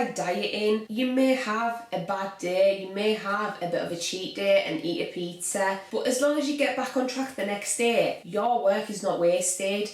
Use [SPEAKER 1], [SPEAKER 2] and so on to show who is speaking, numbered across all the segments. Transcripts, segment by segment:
[SPEAKER 1] like dieting. You may have a bad day, you may have a bit of a cheat day and eat a pizza, but as long as you get back on track the next day, your work is not wasted.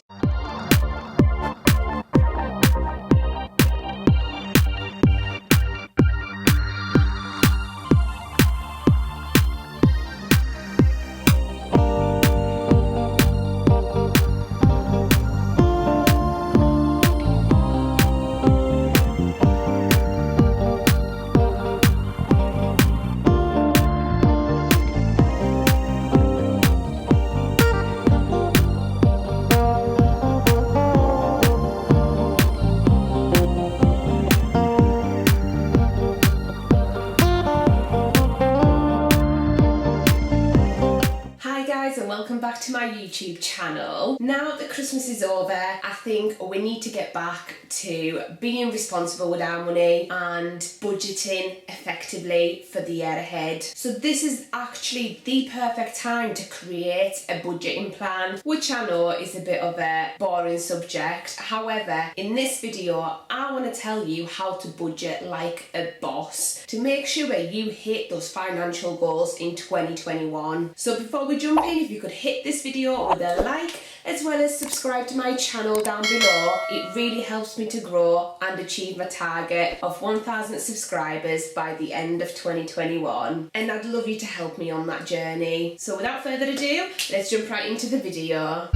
[SPEAKER 1] And welcome back to my YouTube channel. Now that Christmas is over, I think we need to get back to being responsible with our money and budgeting effectively for the year ahead. So this is actually the perfect time to create a budgeting plan, which I know is a bit of a boring subject. However, in this video, I want to tell you how to budget like a boss to make sure you hit those financial goals in 2021. So before we jump in, if you could hit this video with a like as well as subscribe to my channel down below, it really helps me to grow and achieve my target of 1,000 subscribers by the end of 2021, and I'd love you to help me on that journey. So without further ado, let's jump right into the video.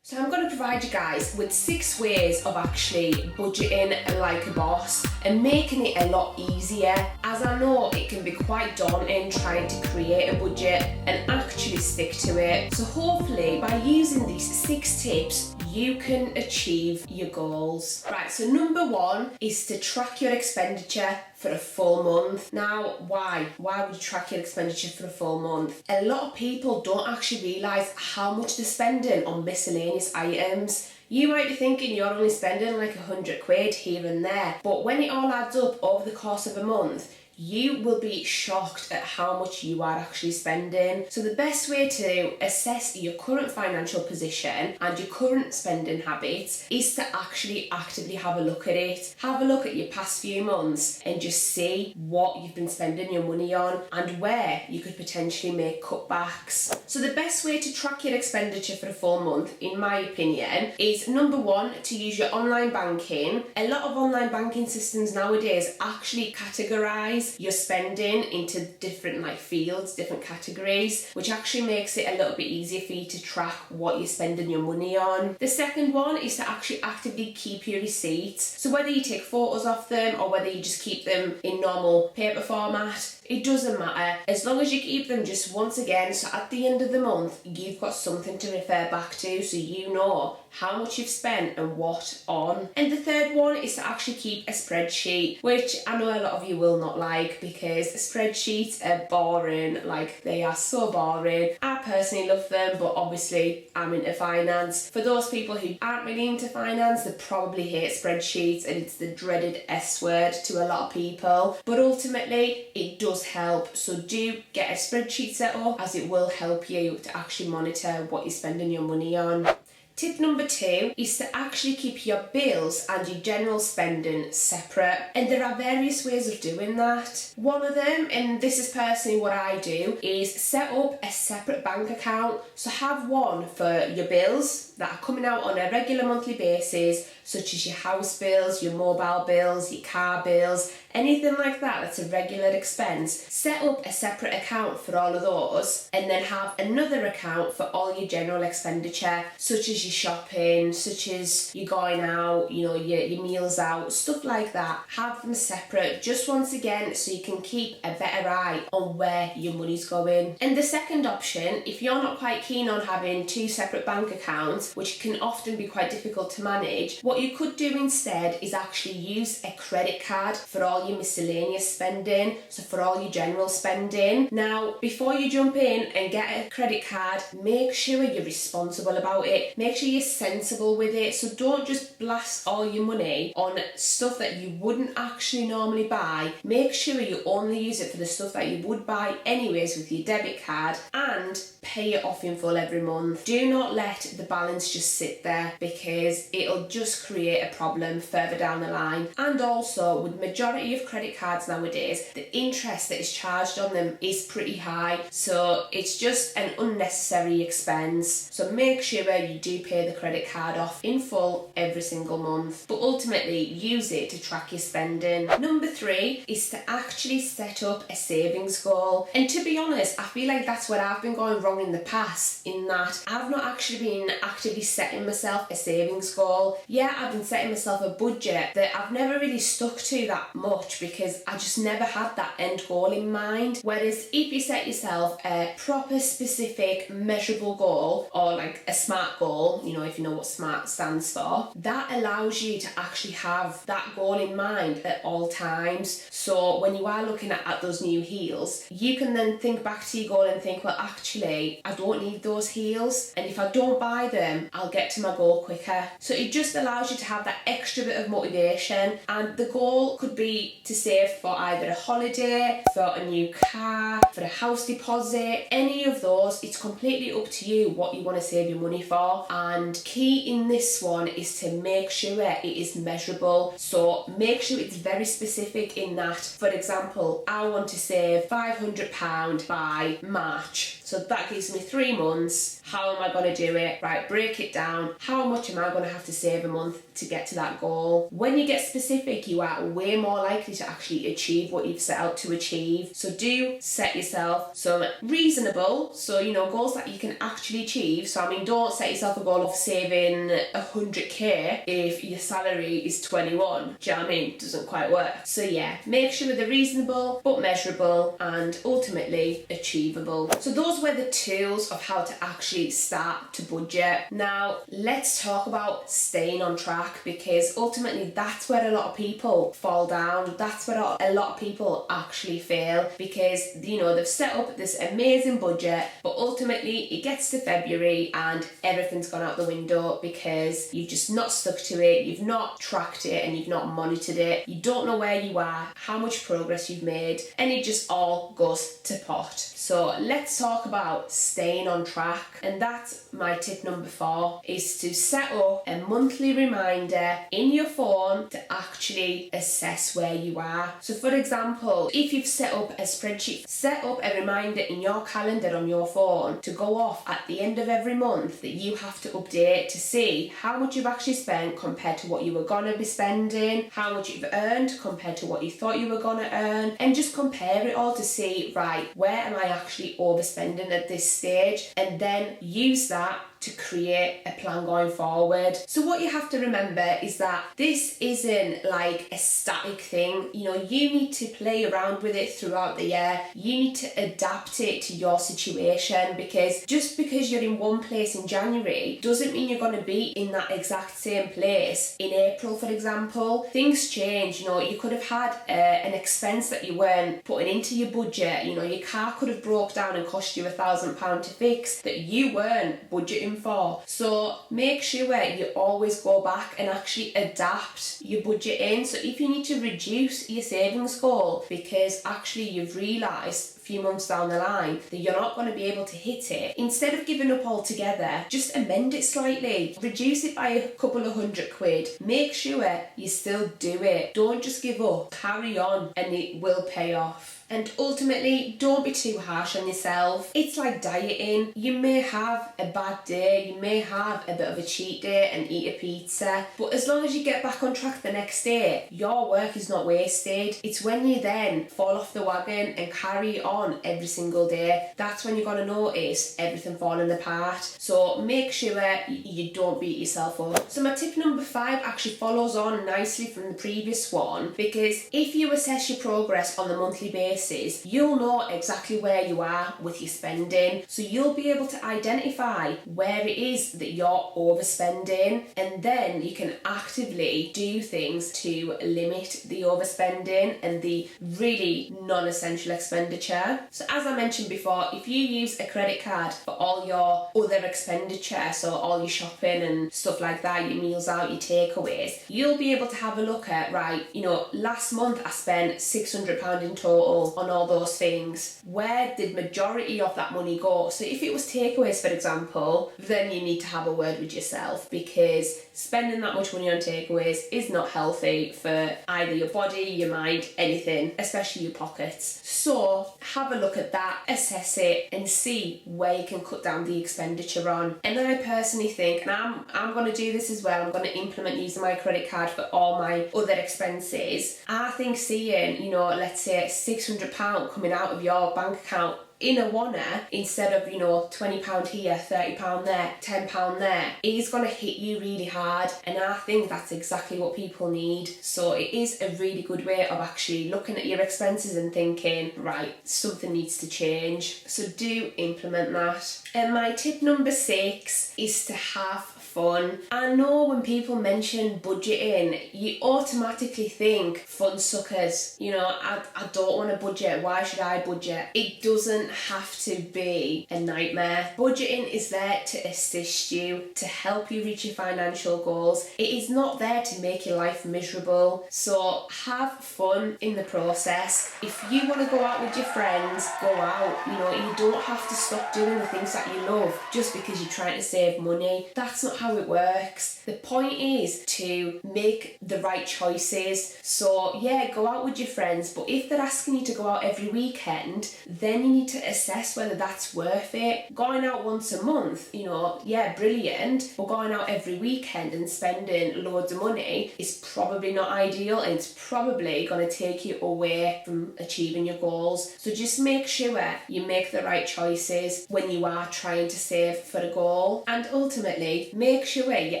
[SPEAKER 1] So I'm going to provide you guys with 6 ways of actually budgeting like a boss and making it a lot easier, as I know it can be quite daunting trying to create a budget and actually stick to it. So hopefully by using these 6 tips, you can achieve your goals. Right, so number 1 is to track your expenditure for a full month. Now, why? Why would you track your expenditure for a full month? A lot of people don't actually realise how much they're spending on miscellaneous items. You might be thinking you're only spending like 100 quid here and there, but when it all adds up over the course of a month, you will be shocked at how much you are actually spending. So the best way to assess your current financial position and your current spending habits is to actually actively have a look at it. Have a look at your past few months and just see what you've been spending your money on and where you could potentially make cutbacks. So the best way to track your expenditure for a full month, in my opinion, is number 1, to use your online banking. A lot of online banking systems nowadays actually categorise your spending into different fields, different categories, which actually makes it a little bit easier for you to track what you're spending your money on. The second one is to actually actively keep your receipts. So whether you take photos of them or whether you just keep them in normal paper format, it doesn't matter, as long as you keep them just once again, so at the end of the month you've got something to refer back to, so you know how much you've spent and what on. And the third one is to actually keep a spreadsheet, which I know a lot of you will not like because spreadsheets are boring, they are so boring. I personally love them, but obviously I'm into finance. For those people who aren't really into finance, they probably hate spreadsheets and it's the dreaded S word to a lot of people, but ultimately it does help. So do get a spreadsheet set up, as it will help you to actually monitor what you're spending your money on. Tip number 2 is to actually keep your bills and your general spending separate, and there are various ways of doing that. One of them, and this is personally what I do, is set up a separate bank account. So have one for your bills that are coming out on a regular monthly basis, such as your house bills, your mobile bills, your car bills, anything like that that's a regular expense. Set up a separate account for all of those, and then have another account for all your general expenditure, such as your shopping, such as you going out, your meals out, stuff like that. Have them separate, just once again, so you can keep a better eye on where your money's going. And the second option, if you're not quite keen on having 2 separate bank accounts, which can often be quite difficult to manage, what what you could do instead is actually use a credit card for all your miscellaneous spending, so for all your general spending. Now, before you jump in and get a credit card, make sure you're responsible about it. Make sure you're sensible with it. So don't just blast all your money on stuff that you wouldn't actually normally buy. Make sure you only use it for the stuff that you would buy anyways with your debit card, and pay it off in full every month. Do not let the balance just sit there, because it'll just create a problem further down the line. And also, with majority of credit cards nowadays, the interest that is charged on them is pretty high, so it's just an unnecessary expense. So make sure you do pay the credit card off in full every single month, but ultimately use it to track your spending. Number 3 is to actually set up a savings goal. And to be honest, I feel like that's where I've been going wrong in the past, in that I've not actually been actively setting myself a savings goal. Yeah, I've been setting myself a budget that I've never really stuck to that much, because I just never had that end goal in mind. Whereas if you set yourself a proper, specific, measurable goal, or like a SMART goal, you know, if you know what SMART stands for, that allows you to actually have that goal in mind at all times. So when you are looking at those new heels, you can then think back to your goal and think, well, actually, I don't need those heels, and if I don't buy them, I'll get to my goal quicker. So it just allows you to have that extra bit of motivation. And the goal could be to save for either a holiday, for a new car, for a house deposit, any of those. It's completely up to you what you want to save your money for. And key in this one is to make sure it is measurable. So make sure it's very specific in that, for example, I want to save £500 by March. So that gives me 3 months. How am I going to do it? Right, break it down. How much am I going to have to save a month to get to that goal? When you get specific, you are way more likely to actually achieve what you've set out to achieve. So do set yourself some reasonable, so you know, goals that you can actually achieve. So I mean, don't set yourself a goal of saving 100k if your salary is 21. Do you know what I mean? It doesn't quite work. So yeah, make sure they're reasonable but measurable and ultimately achievable. So those were the tools of how to actually start to budget. Now let's talk about staying on track, because ultimately that's where a lot of people fall down. That's where a lot of people actually fail, because you know, they've set up this amazing budget, but ultimately it gets to February and everything's gone out the window because you've just not stuck to it, you've not tracked it, and you've not monitored it. You don't know where you are, how much progress you've made, and it just all goes to pot. So let's talk about staying on track, and that's my tip number 4, is to set up a monthly reminder in your phone to actually assess where you are. So for example, if you've set up a spreadsheet, set up a reminder in your calendar on your phone to go off at the end of every month that you have to update to see how much you've actually spent compared to what you were going to be spending, how much you've earned compared to what you thought you were going to earn, and just compare it all to see, right, where am I actually overspending at this stage, and then use that to create a plan going forward. So what you have to remember is that this isn't like a static thing. You know, you need to play around with it throughout the year. You need to adapt it to your situation, because just because you're in one place in January doesn't mean you're going to be in that exact same place in April, for example. Things change. You know, you could have had an expense that you weren't putting into your budget. You know, your car could have broke down and cost you £1,000 to fix that you weren't budgeting for. So make sure you always go back and actually adapt your budgeting. So if you need to reduce your savings goal because actually you've realised a few months down the line that you're not going to be able to hit it, instead of giving up altogether, just amend it slightly, reduce it by a couple of £100. Make sure you still do it. Don't just give up, carry on, and it will pay off. And ultimately, don't be too harsh on yourself. It's like dieting. You may have a bad day, you may have a bit of a cheat day and eat a pizza, but as long as you get back on track the next day, your work is not wasted. It's when you then fall off the wagon and carry on on every single day, that's when you're going to notice everything falling apart. So make sure you don't beat yourself up. So my tip number 5 actually follows on nicely from the previous one, because if you assess your progress on a monthly basis, you'll know exactly where you are with your spending. So you'll be able to identify where it is that you're overspending, and then you can actively do things to limit the overspending and the really non-essential expenditure. So as I mentioned before, if you use a credit card for all your other expenditure, so all your shopping and stuff like that, your meals out, your takeaways, you'll be able to have a look at, right, you know, last month I spent £600 in total on all those things. Where did majority of that money go? So if it was takeaways, for example, then you need to have a word with yourself, because spending that much money on takeaways is not healthy for either your body, your mind, anything, especially your pockets. So have a look at that, assess it, and see where you can cut down the expenditure on. And I personally think, and I'm going to do this as well, I'm going to implement using my credit card for all my other expenses. I think seeing, you know, let's say £600 coming out of your bank account in a wanna, instead of, you know, £20 here, £30 there, £10 there, is going to hit you really hard. And I think that's exactly what people need. So it is a really good way of actually looking at your expenses and thinking, right, something needs to change. So do implement that. And my tip number 6 is to have fun. I know when people mention budgeting, you automatically think fun suckers. You know, I don't want to budget. Why should I budget? It doesn't have to be a nightmare. Budgeting is there to assist you, to help you reach your financial goals. It is not there to make your life miserable. So have fun in the process. If you want to go out with your friends, go out. You know, you don't have to stop doing the things that you love just because you're trying to save money. That's not how it works. The point is to make the right choices. So yeah, go out with your friends, but if they're asking you to go out every weekend, then you need to assess whether that's worth it. Going out once a month, you know, yeah, brilliant, but going out every weekend and spending loads of money is probably not ideal, and it's probably going to take you away from achieving your goals. So just make sure you make the right choices when you are trying to save for a goal, and ultimately make sure you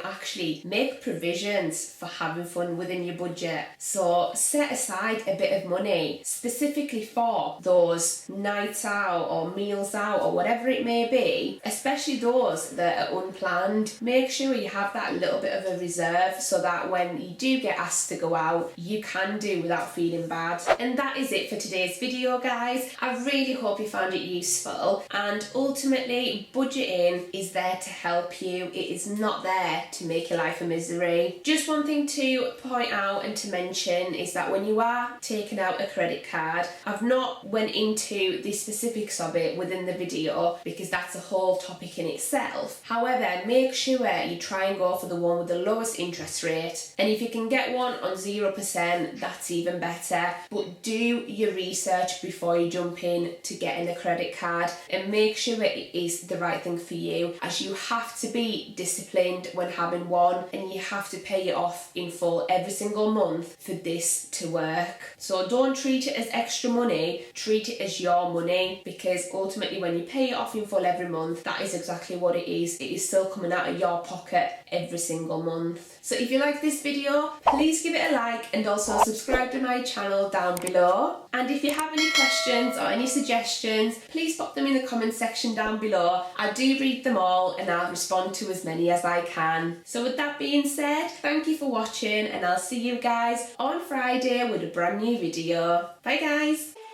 [SPEAKER 1] actually make provisions for having fun within your budget. So set aside a bit of money specifically for those nights out or meals out or whatever it may be, especially those that are unplanned. Make sure you have that little bit of a reserve so that when you do get asked to go out, you can do without feeling bad. And that is it for today's video, guys. I really hope you found it useful, and ultimately budgeting is there to help you. It is not there to make your life a misery. Just one thing to point out and to mention is that when you are taking out a credit card, I've not went into the specifics of it within the video because that's a whole topic in itself. However, make sure you try and go for the one with the lowest interest rate, and if you can get one on 0%, that's even better. But do your research before you jump in to getting a credit card, and make sure it is the right thing for you, as you have to be disciplined when having one, and you have to pay it off in full every single month for this to work. So don't treat it as extra money, treat it as your money, because ultimately when you pay it off in full every month, that is exactly what it is. It is still coming out of your pocket every single month. So if you like this video, please give it a like, and also subscribe to my channel down below. And if you have any questions or any suggestions, please pop them in the comment section down below. I do read them all, and I'll respond to as many as I can. So with that being said, thank you for watching, and I'll see you guys on Friday with a brand new video. Bye guys!